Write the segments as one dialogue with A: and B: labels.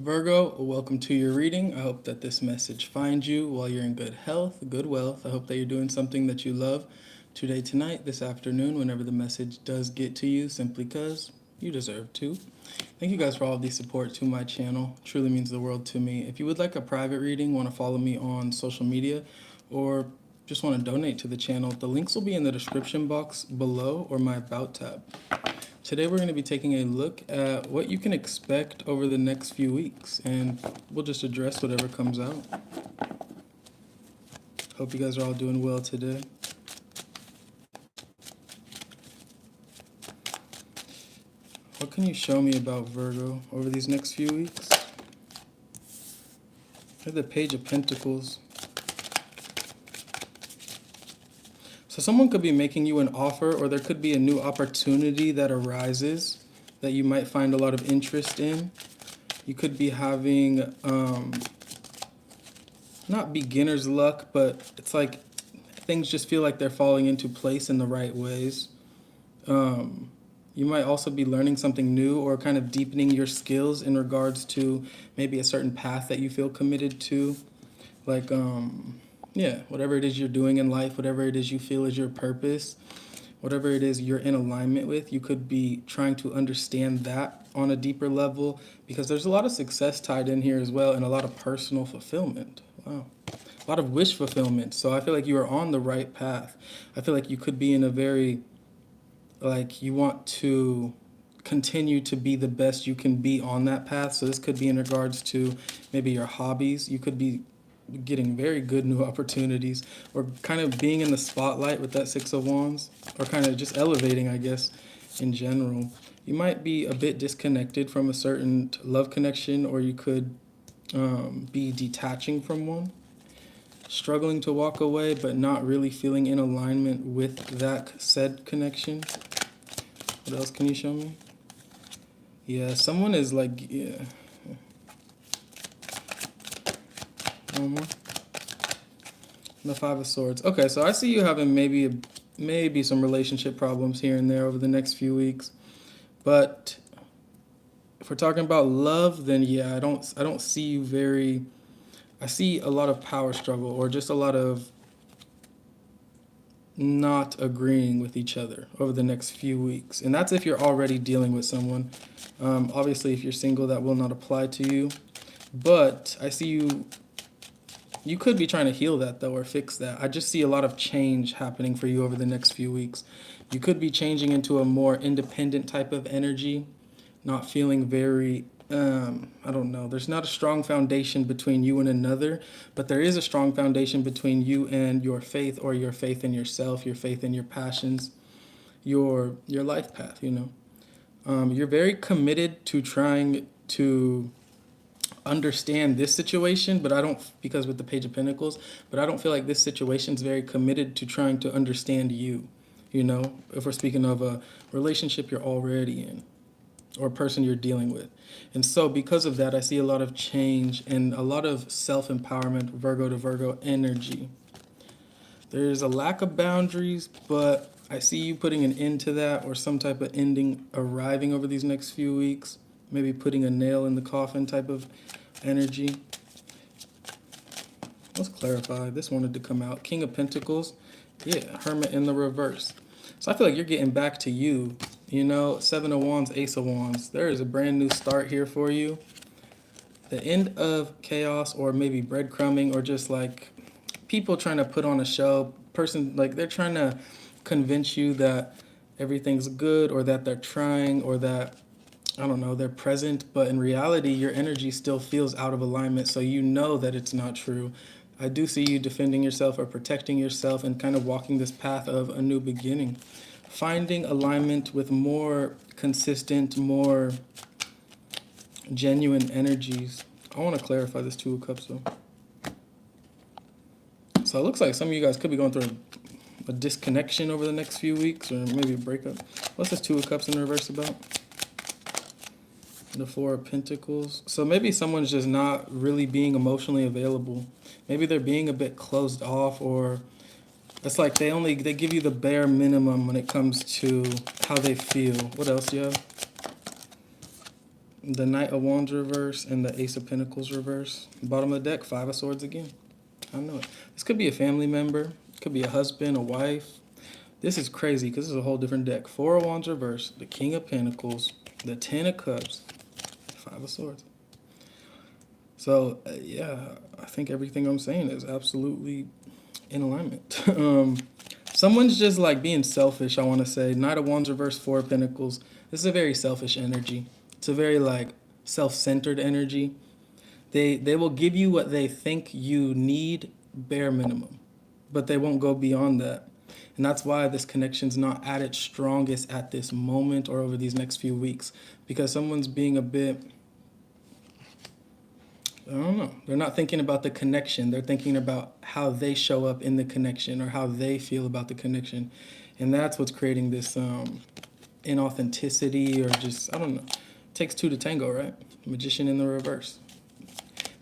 A: Virgo, welcome to your reading. I hope that this message finds you while you're in good health, good wealth. I hope that you're doing something that you love today, tonight, this afternoon, whenever the message does get to you, simply because you deserve to. Thank you guys for all of the support to my channel. It truly means the world to me. If you would like a private reading, want to follow me on social media, or just want to donate to the channel, the links will be in the description box below or my About tab. Today we're going to be taking a look at what you can expect over the next few weeks, and we'll just address whatever comes out. Hope you guys are all doing well today. What can you show me about Virgo over these next few weeks? I have the Page of Pentacles. So someone could be making you an offer, or there could be a new opportunity that arises that you might find a lot of interest in. You could be having, not beginner's luck, but it's like things just feel like they're falling into place in the right ways. You might also be learning something new or kind of deepening your skills in regards to maybe a certain path that you feel committed to. Like, yeah, whatever it is you're doing in life, whatever it is you feel is your purpose, whatever it is you're in alignment with, you could be trying to understand that on a deeper level, because there's a lot of success tied in here as well, and a lot of personal fulfillment. Wow. A lot of wish fulfillment. So I feel like you are on the right path. I feel like you could be in a very, like, you want to continue to be the best you can be on that path. So this could be in regards to maybe your hobbies. You could be getting very good new opportunities, or kind of being in the spotlight with that Six of Wands, or kind of just elevating, I guess, in general. You might be a bit disconnected from a certain love connection, or you could be detaching from one, struggling to walk away, but not really feeling in alignment with that said connection. What else can you show me? Yeah, someone is like, yeah. One more. The Five of Swords. Okay, so I see you having maybe some relationship problems here and there over the next few weeks. But if we're talking about love, then yeah, I don't see you very, I see a lot of power struggle, or just a lot of not agreeing with each other over the next few weeks. And that's if you're already dealing with someone. Obviously, if you're single, that will not apply to you. But I see you could be trying to heal that, though, or fix that. I just see a lot of change happening for you over the next few weeks. You could be changing into a more independent type of energy, not feeling very, I don't know. There's not a strong foundation between you and another, but there is a strong foundation between you and your faith, or your faith in yourself, your faith in your passions, your life path, you know. You're very committed to trying to understand this situation, but I don't, because with the Page of Pentacles, but I don't feel like this situation is very committed to trying to understand you, you know, if we're speaking of a relationship you're already in, or a person you're dealing with. And so because of that, I see a lot of change and a lot of self-empowerment, Virgo to Virgo energy. There's a lack of boundaries, but I see you putting an end to that, or some type of ending arriving over these next few weeks. Maybe putting a nail in the coffin type of energy. Let's clarify. This wanted to come out. King of Pentacles. Yeah, Hermit in the reverse. So I feel like you're getting back to you. You know, Seven of Wands, Ace of Wands. There is a brand new start here for you. The end of chaos, or maybe breadcrumbing, or just like people trying to put on a show. Person, like, they're trying to convince you that everything's good, or that they're trying, or that, I don't know, they're present, but in reality, your energy still feels out of alignment, so you know that it's not true. I do see you defending yourself, or protecting yourself, and kind of walking this path of a new beginning. Finding alignment with more consistent, more genuine energies. I want to clarify this Two of Cups, though. So it looks like some of you guys could be going through a disconnection over the next few weeks, or maybe a breakup. What's this Two of Cups in reverse about? The Four of Pentacles. So maybe someone's just not really being emotionally available. Maybe they're being a bit closed off, or it's like they give you the bare minimum when it comes to how they feel. What else, yeah? The Knight of Wands reverse and the Ace of Pentacles reverse. Bottom of the deck, Five of Swords again. I know it. This could be a family member. It could be a husband, a wife. This is crazy because this is a whole different deck. Four of Wands reverse, the King of Pentacles, the Ten of Cups, Five of Swords. So, yeah, I think everything I'm saying is absolutely in alignment. Someone's just like being selfish, I want to say. Knight of Wands reverse, Four of Pentacles. This is a very selfish energy. It's a very like self-centered energy. They will give you what they think you need, bare minimum, but they won't go beyond that. And that's why this connection's not at its strongest at this moment or over these next few weeks, because someone's being a bit, I don't know. They're not thinking about the connection. They're thinking about how they show up in the connection or how they feel about the connection. And that's what's creating this inauthenticity, or just, I don't know. It takes two to tango, right? Magician in the reverse.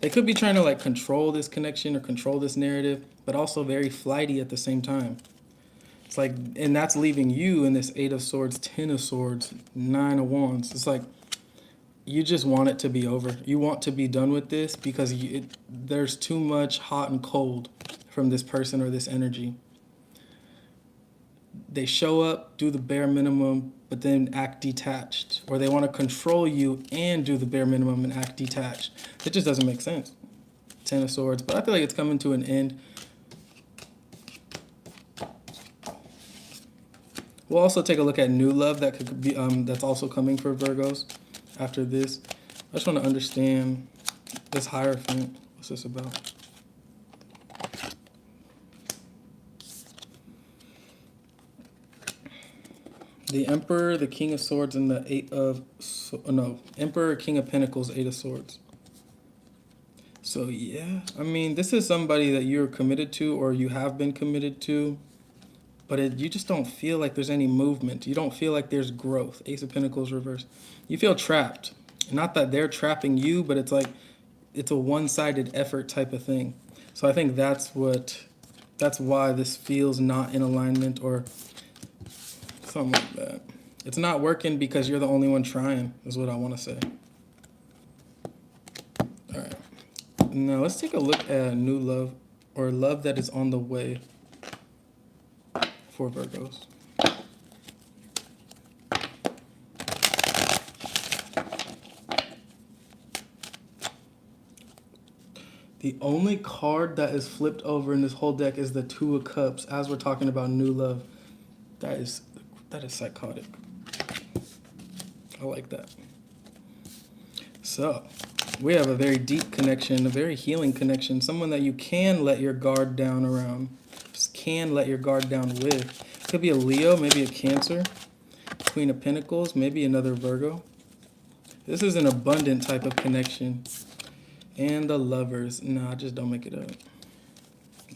A: They could be trying to like control this connection or control this narrative, but also very flighty at the same time. It's like, and that's leaving you in this Eight of Swords, Ten of Swords, Nine of Wands. It's like, you just want it to be over. You want to be done with this because there's too much hot and cold from this person or this energy. They show up, do the bare minimum, but then act detached. Or they want to control you and do the bare minimum and act detached. It just doesn't make sense. Ten of Swords. But I feel like it's coming to an end. We'll also take a look at new love that could be that's also coming for Virgos after this. I just want to understand this Hierophant. What's this about? The Emperor, the King of Swords, and the Emperor, King of Pentacles, Eight of Swords. So yeah, I mean, this is somebody that you're committed to or you have been committed to, but you just don't feel like there's any movement. You don't feel like there's growth. Ace of Pentacles reverse. You feel trapped. Not that they're trapping you, but it's like it's a one-sided effort type of thing. So I think that's why this feels not in alignment or something like that. It's not working because you're the only one trying, is what I want to say. All right. Now let's take a look at new love, or love that is on the way for Virgos. The only card that is flipped over in this whole deck is the Two of Cups, as we're talking about new love. That is psychotic. I like that. So, we have a very deep connection, a very healing connection, someone that you can let your guard down around, just can let your guard down with. Could be a Leo, maybe a Cancer, Queen of Pentacles, maybe another Virgo. This is an abundant type of connection. And the Lovers. Nah, just don't make it up.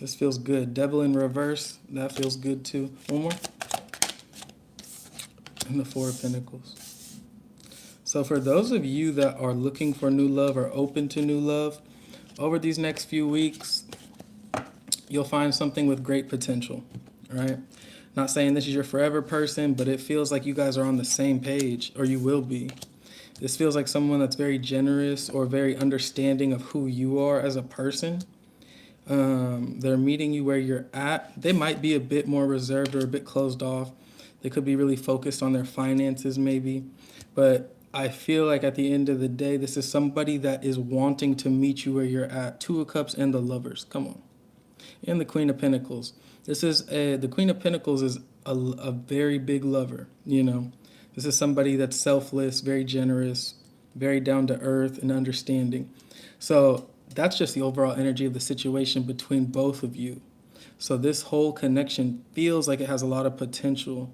A: This feels good. Devil in reverse. That feels good too. One more. And the Four of Pentacles. So for those of you that are looking for new love or open to new love, over these next few weeks, you'll find something with great potential, right? Not saying this is your forever person, but it feels like you guys are on the same page, or you will be. This feels like someone that's very generous or very understanding of who you are as a person. They're meeting you where you're at. They might be a bit more reserved or a bit closed off. They could be really focused on their finances maybe. But I feel like at the end of the day, this is somebody that is wanting to meet you where you're at. Two of Cups and the Lovers. Come on. And the Queen of Pentacles. The Queen of Pentacles is a very big lover, you know. This is somebody that's selfless, very generous, very down to earth and understanding. So that's just the overall energy of the situation between both of you. So this whole connection feels like it has a lot of potential.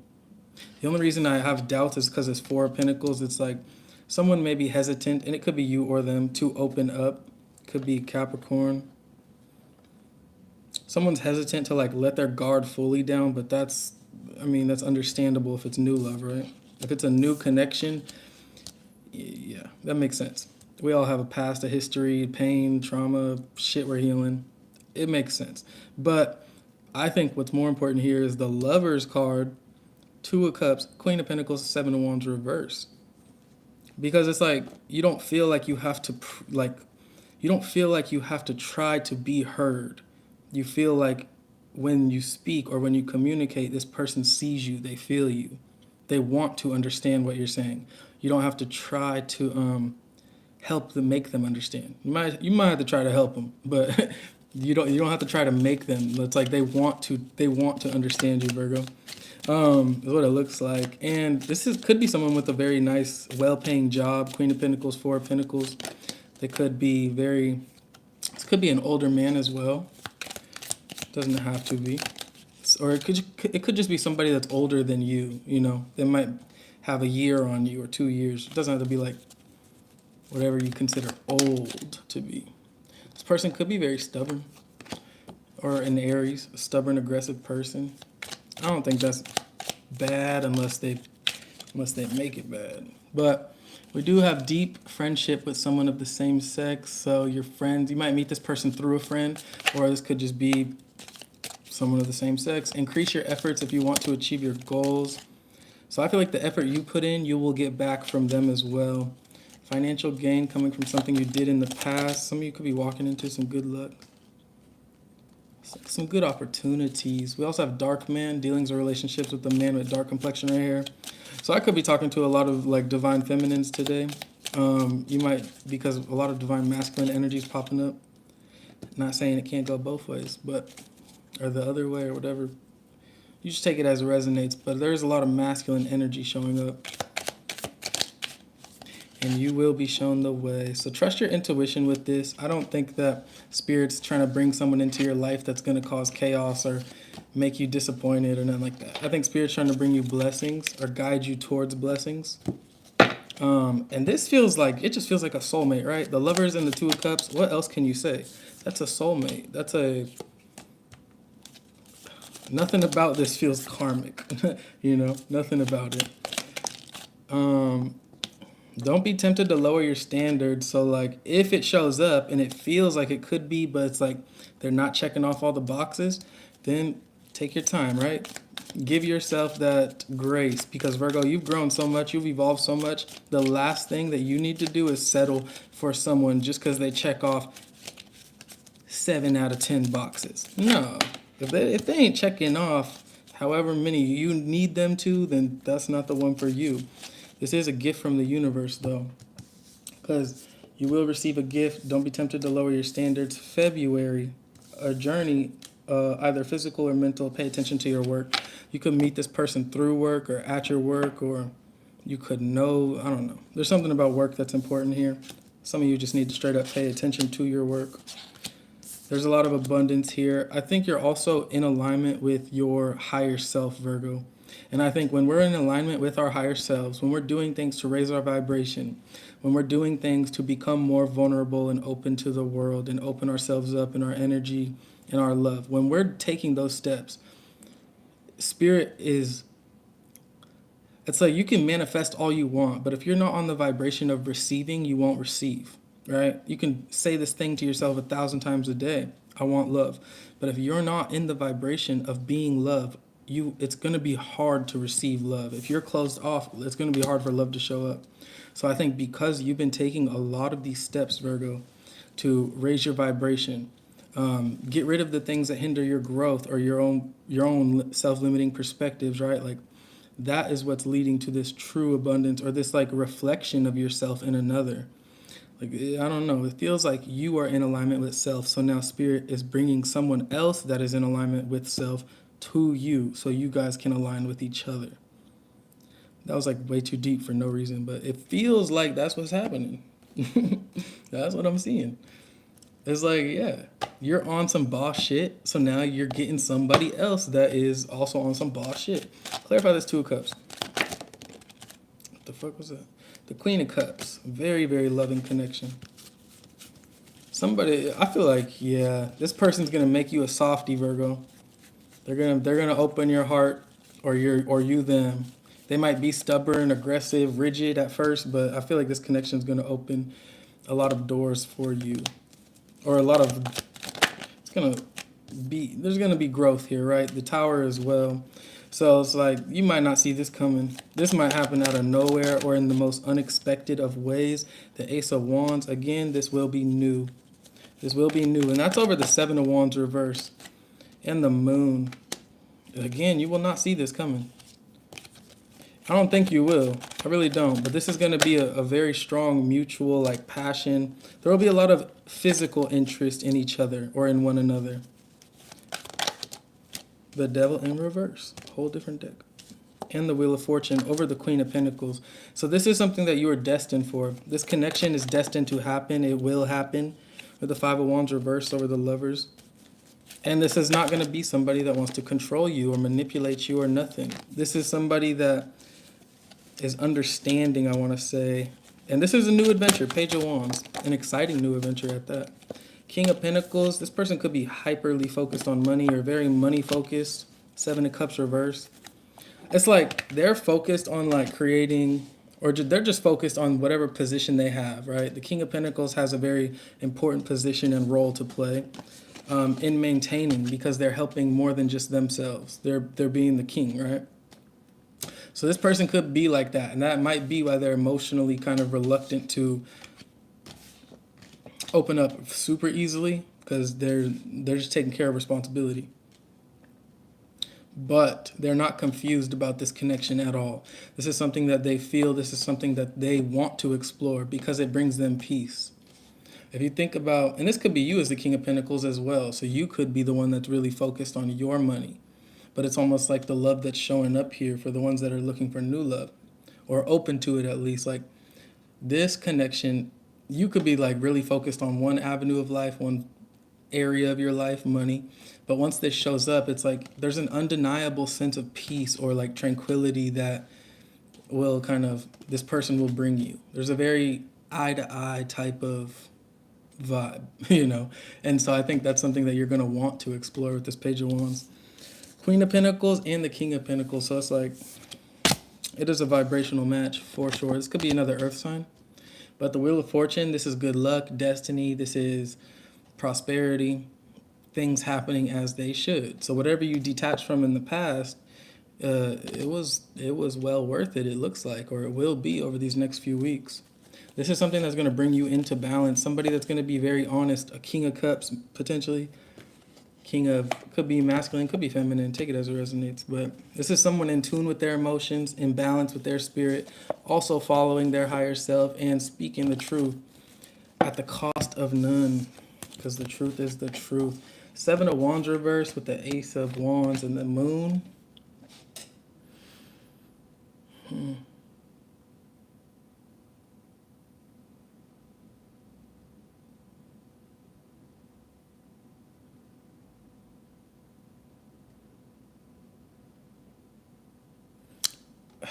A: The only reason I have doubts is because it's Four of Pentacles. It's like someone may be hesitant, and it could be you or them, to open up. Could be Capricorn. Someone's hesitant to like let their guard fully down, but that's understandable if it's new love, right? If it's a new connection, yeah, that makes sense. We all have a past, a history, pain, trauma, shit we're healing. It makes sense. But I think what's more important here is the Lovers card, Two of Cups, Queen of Pentacles, Seven of Wands reverse. because it's like you don't feel like you have to you don't feel like you have to try to be heard. You feel like when you speak or when you communicate, this person sees you, they feel you, they want to understand what you're saying. You don't have to try to help them, make them understand. You might have to try to help them, but you don't have to try to make them. It's like they want to understand you, Virgo. Is what it looks like. And could be someone with a very nice, well-paying job. Queen of Pentacles, Four of Pentacles. They could be very. This could be an older man as well. Doesn't have to be, or it could just be somebody that's older than you. You know, they might have a year on you or 2 years. It doesn't have to be like whatever you consider old to be. This person could be very stubborn, or an Aries, a stubborn, aggressive person. I don't think that's bad unless they make it bad. But we do have deep friendship with someone of the same sex. So your friends, you might meet this person through a friend, or this could just be someone of the same sex. Increase your efforts if you want to achieve your goals. So I feel like the effort you put in, you will get back from them as well. Financial gain coming from something you did in the past. Some of you could be walking into some good luck. Some good opportunities. We also have dark man, dealings or relationships with a man with dark complexion right here. So I could be talking to a lot of like divine feminines today. You might, because a lot of divine masculine energy is popping up. Not saying it can't go both ways, but, or the other way or whatever. You just take it as it resonates, but there's a lot of masculine energy showing up. And you will be shown the way. So trust your intuition with this. I don't think that Spirit's trying to bring someone into your life that's going to cause chaos or make you disappointed or nothing like that. I think Spirit's trying to bring you blessings or guide you towards blessings. And this feels like, it just feels like a soulmate, right? The Lovers and the Two of Cups. What else can you say? That's a soulmate. Nothing about this feels karmic, you know, nothing about it. Don't be tempted to lower your standards. So like if it shows up and it feels like it could be, but it's like they're not checking off all the boxes, then take your time, right? Give yourself that grace, because Virgo, you've grown so much, you've evolved so much. The last thing that you need to do is settle for someone just because they check off 7 out of 10 boxes. No, if they ain't checking off however many you need them to, then that's not the one for you. This is a gift from the universe, though, because you will receive a gift. Don't be tempted to lower your standards. February, a journey, either physical or mental. Pay attention to your work. You could meet this person through work or at your work, or you could know, I don't know. There's something about work that's important here. Some of you just need to straight up pay attention to your work. There's a lot of abundance here. I think you're also in alignment with your higher self, Virgo. And I think when we're in alignment with our higher selves, when we're doing things to raise our vibration, when we're doing things to become more vulnerable and open to the world and open ourselves up in our energy and our love, when we're taking those steps, Spirit is, it's like you can manifest all you want, but if you're not on the vibration of receiving, you won't receive, right? You can say this thing to yourself 1,000 times a day, I want love. But if you're not in the vibration of being love, it's going to be hard to receive love. If you're closed off, it's going to be hard for love to show up. So I think because you've been taking a lot of these steps, Virgo, to raise your vibration, get rid of the things that hinder your growth or your own self-limiting perspectives, right? Like that is what's leading to this true abundance, or this like reflection of yourself in another. Like, I don't know, it feels like you are in alignment with self. So now Spirit is bringing someone else that is in alignment with self to you, so you guys can align with each other. That was like way too deep for no reason, but it feels like that's what's happening. That's what I'm seeing. It's like, yeah, you're on some boss shit, so now you're getting somebody else that is also on some boss shit. Clarify this Two of Cups. What the fuck was that? The Queen of Cups. Very, very loving connection. Somebody, I feel like, yeah, this person's gonna make you a softie, Virgo. They're gonna open your heart, or you them. They might be stubborn, aggressive, rigid at first, but I feel like this connection is gonna open a lot of doors for you, or there's gonna be growth here, right? The Tower as well. So it's like you might not see this coming. This might happen out of nowhere or in the most unexpected of ways. The Ace of Wands, again, this will be new. This will be new. And that's over the Seven of Wands reverse. And the Moon. Again, you will not see this coming. I don't think you will. I really don't. But this is going to be a very strong mutual like passion. There will be a lot of physical interest in each other or in one another. The Devil in reverse. Whole different deck. And the Wheel of Fortune over the Queen of Pentacles. So this is something that you are destined for. This connection is destined to happen. It will happen. With the Five of Wands reversed over the Lovers. And this is not going to be somebody that wants to control you or manipulate you or nothing. This is somebody that is understanding, I want to say. And this is a new adventure, Page of Wands. An exciting new adventure at that. King of Pentacles, this person could be hyperly focused on money or very money focused. Seven of Cups reverse. It's like they're focused on like creating, or they're just focused on whatever position they have, right? The King of Pentacles has a very important position and role to play in maintaining, because they're helping more than just themselves. They're being the king, right? So this person could be like that, and that might be why they're emotionally kind of reluctant to open up super easily, because they're just taking care of responsibility. But they're not confused about this connection at all. This is something that they feel. This is something that they want to explore because it brings them peace. If you think about, and this could be you as the King of Pentacles as well. So you could be the one that's really focused on your money. But it's almost like the love that's showing up here for the ones that are looking for new love, or open to it at least. Like this connection, you could be like really focused on one avenue of life, one area of your life, money. But once this shows up, it's like there's an undeniable sense of peace or like tranquility that will kind of, this person will bring you. There's a very eye-to-eye type of vibe, you know? And so I think that's something that you're going to want to explore with this Page of Wands. Queen of Pentacles and the King of Pentacles. So it's like, it is a vibrational match for sure. This could be another earth sign. But the Wheel of Fortune, this is good luck, destiny. This is prosperity, things happening as they should. So whatever you detached from in the past, it was well worth it, it looks like, or it will be over these next few weeks. This is something that's going to bring you into balance. Somebody that's going to be very honest. A King of Cups, potentially. King of, could be masculine, could be feminine. Take it as it resonates. But this is someone in tune with their emotions, in balance with their spirit, also following their higher self and speaking the truth at the cost of none, because the truth is the truth. Seven of Wands reverse with the Ace of Wands and the Moon.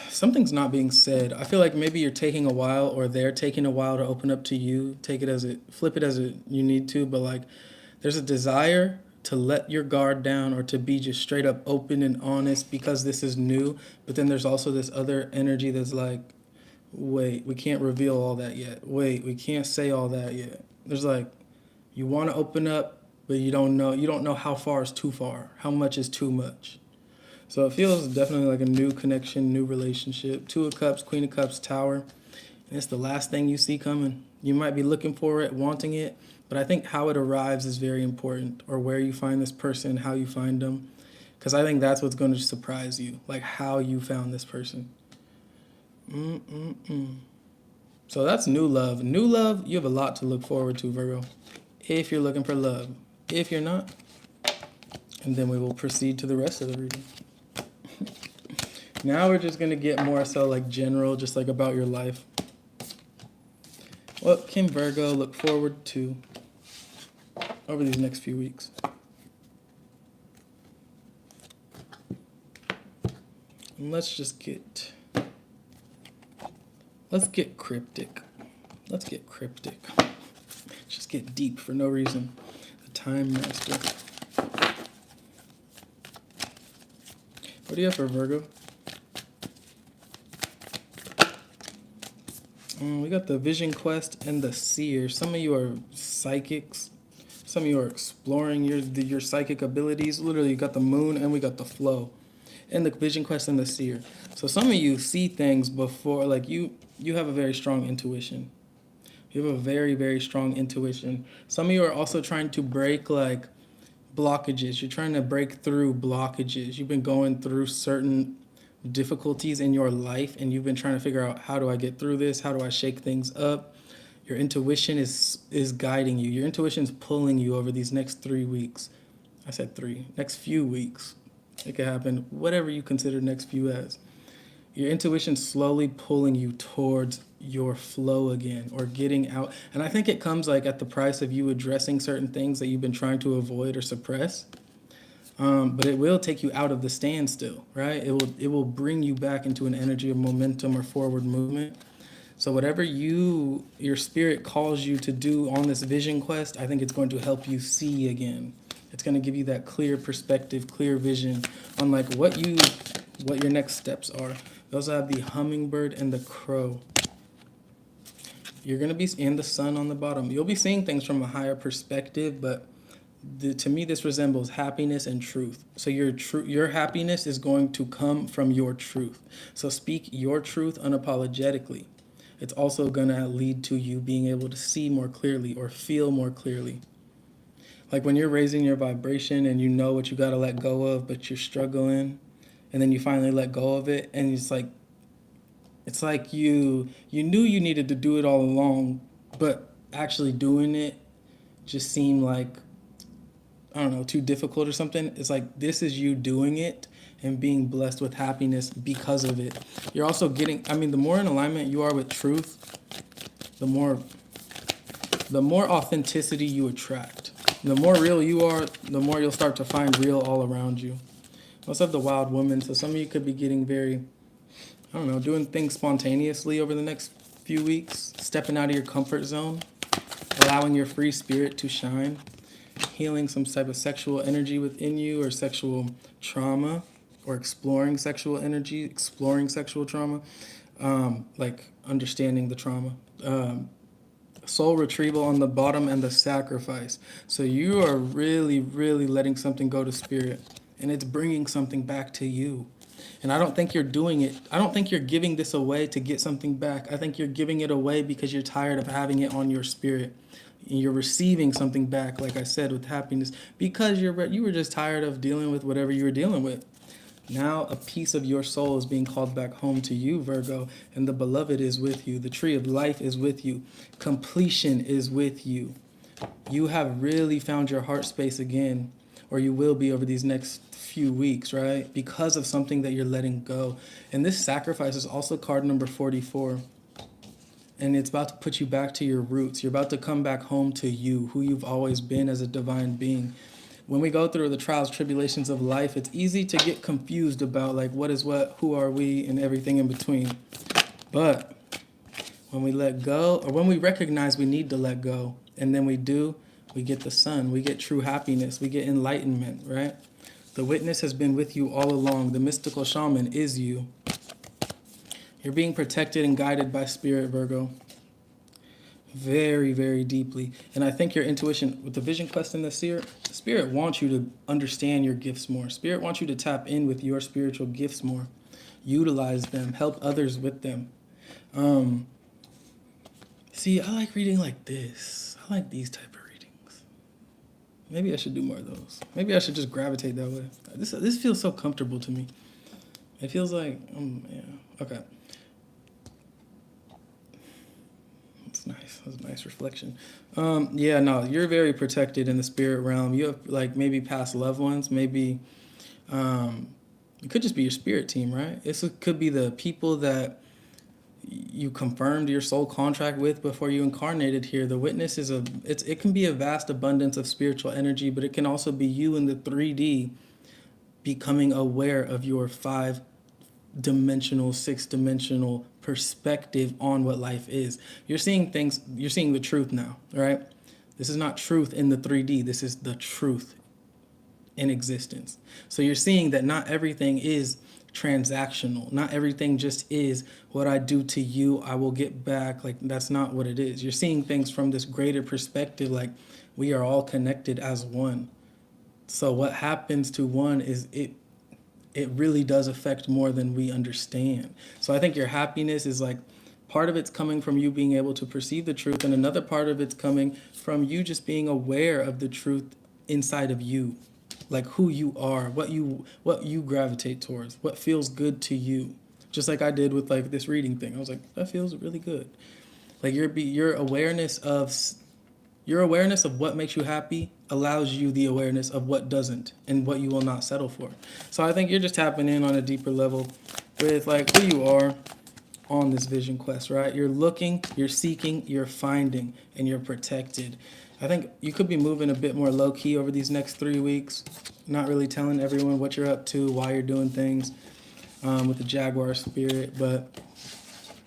A: Something's not being said. I feel like maybe you're taking a while, or they're taking a while to open up to you. Take it as it, flip it as it you need to, but like there's a desire to let your guard down or to be just straight up open and honest because this is new. But then there's also this other energy that's like, wait, we can't reveal all that yet. Wait, we can't say all that yet. There's like, you want to open up, but you don't know how far is too far, how much is too much. So it feels definitely like a new connection, new relationship. Two of Cups, Queen of Cups, Tower. And it's the last thing you see coming. You might be looking for it, wanting it, but I think how it arrives is very important, or where you find this person, how you find them. Because I think that's what's going to surprise you, like how you found this person. So that's new love. New love, you have a lot to look forward to, Virgo, if you're looking for love. If you're not, and then we will proceed to the rest of the reading. Now we're just going to get more so like general, just like about your life. What can Virgo look forward to over these next few weeks? And let's get cryptic. Let's get cryptic. Just get deep for no reason. The Time Master. What do you have for Virgo? We got the Vision Quest and the Seer. Some of you are psychics. Some of you are exploring your psychic abilities. Literally, you got the Moon and we got the Flow. and the vision quest and the seer. So some of you see things before, like you have a very strong intuition. You have a very, very strong intuition. Some of you are also trying to break like blockages. You're trying to break through blockages. You've been going through certain difficulties in your life and you've been trying to figure out, how do I get through this? How do I shake things up? Your intuition is guiding you. Your intuition is pulling you over these next 3 weeks. I said 3. Next few weeks. It could happen whatever you consider next few as. Your intuition's slowly pulling you towards your flow again, or getting out. And I think it comes like at the price of you addressing certain things that you've been trying to avoid or suppress. But it will take you out of the standstill, right? It will bring you back into an energy of momentum or forward movement. So whatever your spirit calls you to do on this vision quest, I think it's going to help you see again. It's going to give you that clear perspective, clear vision on like what your next steps are. You also have the hummingbird and the crow. You're going to be in the sun on the bottom. You'll be seeing things from a higher perspective, but to me, this resembles happiness and truth. So your happiness is going to come from your truth. So speak your truth unapologetically. It's also going to lead to you being able to see more clearly or feel more clearly. Like when you're raising your vibration and you know what you got to let go of, but you're struggling, and then you finally let go of it, and it's like you knew you needed to do it all along, but actually doing it just seemed like, I don't know, too difficult or something. It's like this is you doing it and being blessed with happiness because of it. You're also getting, the more in alignment you are with truth, the more authenticity you attract. The more real you are, the more you'll start to find real all around you. Also have the wild woman, so some of you could be getting very, doing things spontaneously over the next few weeks, stepping out of your comfort zone, allowing your free spirit to shine, healing some type of sexual energy within you or sexual trauma, or exploring sexual energy, exploring sexual trauma, like understanding the trauma. Soul retrieval on the bottom and the sacrifice. So you are really, really letting something go to spirit, and it's bringing something back to you. And I don't think you're doing it. I don't think you're giving this away to get something back. I think you're giving it away because you're tired of having it on your spirit. And you're receiving something back, like I said, with happiness, because you were just tired of dealing with whatever you were dealing with. Now a piece of your soul is being called back home to you, Virgo, and the beloved is with you. The tree of life is with you. Completion is with you. You have really found your heart space again, or you will be over these next few weeks, right? Because of something that you're letting go. And this sacrifice is also card number 44. And it's about to put you back to your roots. You're about to come back home to you, who you've always been as a divine being. When we go through the trials, tribulations of life, it's easy to get confused about like what is what, who are we, and everything in between. But when we let go, or when we recognize we need to let go, and then we do, we get the sun, we get true happiness, we get enlightenment, right? The witness has been with you all along. The mystical shaman is you. You're being protected and guided by spirit, Virgo. Very, very deeply. And I think your intuition, with the vision quest and the seer, spirit wants you to understand your gifts more. Spirit wants you to tap in with your spiritual gifts more. Utilize them. Help others with them. See, I like reading like this. I like these type of readings. Maybe I should do more of those. Maybe I should just gravitate that way. This feels so comfortable to me. It feels like, yeah, okay. It's nice. That was a nice reflection. Yeah, no, you're very protected in the spirit realm. You have like maybe past loved ones, maybe it could just be your spirit team, right? It could be the people that you confirmed your soul contract with before you incarnated here. The witness is it can be a vast abundance of spiritual energy, but it can also be you in the 3D becoming aware of your 5-dimensional, 6-dimensional perspective on what life is. You're seeing things, you're seeing the truth now, right? This is not truth in the 3D. This is the truth in existence. So you're seeing that not everything is transactional. Not everything just is what I do to you, I will get back. Like, that's not what it is. You're seeing things from this greater perspective, like we are all connected as one. So what happens to one is it really does affect more than we understand. So I think your happiness is like part of it's coming from you being able to perceive the truth, and another part of it's coming from you just being aware of the truth inside of you, like who you are, what you gravitate towards, what feels good to you. Just like I did with like this reading thing, I was like, that feels really good. Like your awareness of what makes you happy allows you the awareness of what doesn't and what you will not settle for. So I think you're just tapping in on a deeper level with like who you are on this vision quest, right? You're looking, you're seeking, you're finding, and you're protected. I think you could be moving a bit more low key over these next 3 weeks, not really telling everyone what you're up to, why you're doing things with the Jaguar spirit, but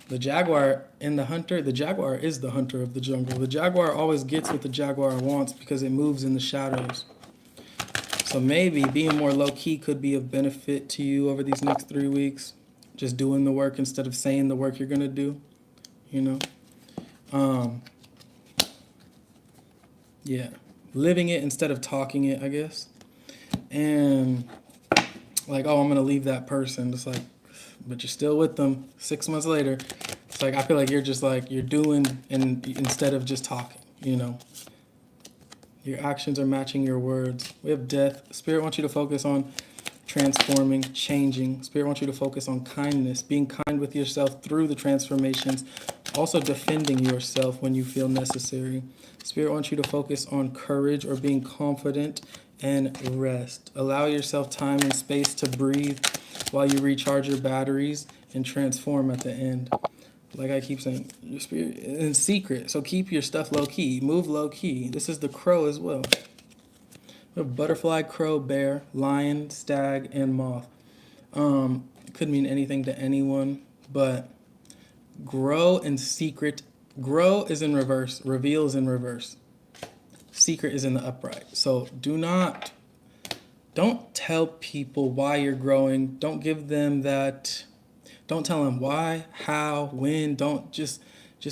A: the Jaguar and the Jaguar is the hunter of the jungle. The Jaguar always gets what the Jaguar wants because it moves in the shadows. So maybe being more low key could be of benefit to you over these next 3 weeks. Just doing the work instead of saying the work you're gonna do, you know? Yeah. Living it instead of talking it, I guess. And like, oh, I'm gonna leave that person. It's like, but you're still with them 6 months later. It's like I feel like you're just like you're doing and instead of just talking, you know. Your actions are matching your words. We have death. Spirit wants you to focus on transforming, changing. Spirit wants you to focus on kindness, being kind with yourself through the transformations, also defending yourself when you feel necessary. Spirit wants you to focus on courage or being confident and rest. Allow yourself time and space to breathe while you recharge your batteries and transform at the end. Like I keep saying, your spirit in secret. So keep your stuff low key. Move low key. This is the crow as well. We have butterfly, crow, bear, lion, stag, and moth. It could mean anything to anyone, but grow and secret. Grow is in reverse. Reveal is in reverse. Secret is in the upright. So don't tell people why you're growing. Don't give them that. Don't tell them why, how, when. Don't just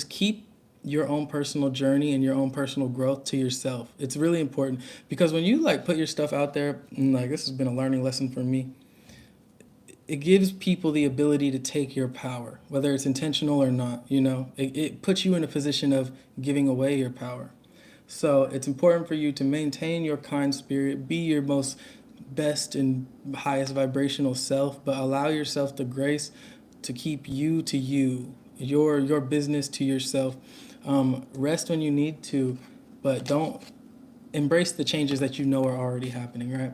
A: keep your own personal journey and your own personal growth to yourself. It's really important because when you like put your stuff out there, and like this has been a learning lesson for me, it gives people the ability to take your power, whether it's intentional or not, you know. It puts you in a position of giving away your power. So it's important for you to maintain your kind spirit, be your most best and highest vibrational self, but allow yourself the grace to keep you to you, your business to yourself. Rest when you need to, but don't embrace the changes that you know are already happening, right?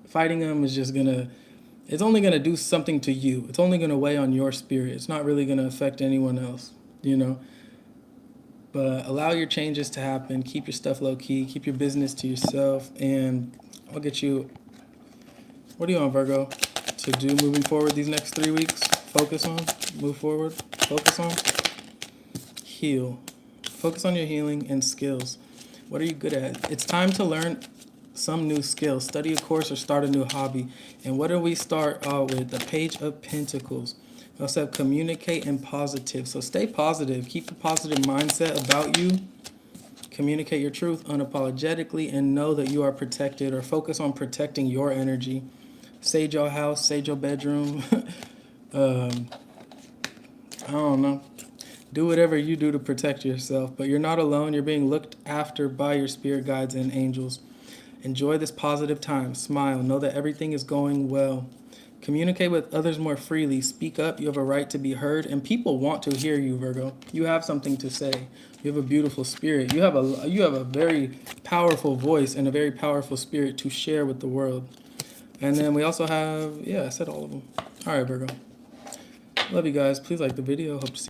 A: Fighting them is just it's only gonna do something to you. It's only gonna weigh on your spirit. It's not really gonna affect anyone else, you know? But allow your changes to happen. Keep your stuff low key. Keep your business to yourself. And I'll get you. What are you on, Virgo? To do moving forward these next 3 weeks? Focus on. Move forward. Focus on. Heal. Focus on your healing and skills. What are you good at? It's time to learn some new skills. Study a course or start a new hobby. And what do we start with? The Page of Pentacles. We also have communicate and positive. So stay positive. Keep a positive mindset about you. Communicate your truth unapologetically and know that you are protected, or focus on protecting your energy. Sage your house, sage your bedroom. I don't know. Do whatever you do to protect yourself, but you're not alone. You're being looked after by your spirit guides and angels. Enjoy this positive time. Smile. Know that everything is going well. Communicate with others more freely. Speak up. You have a right to be heard, and people want to hear you, Virgo. You have something to say. You have a beautiful spirit. You have a very powerful voice and a very powerful spirit to share with the world. And then we also have, I said all of them. All right, Virgo. Love you guys. Please like the video. Hope to see you.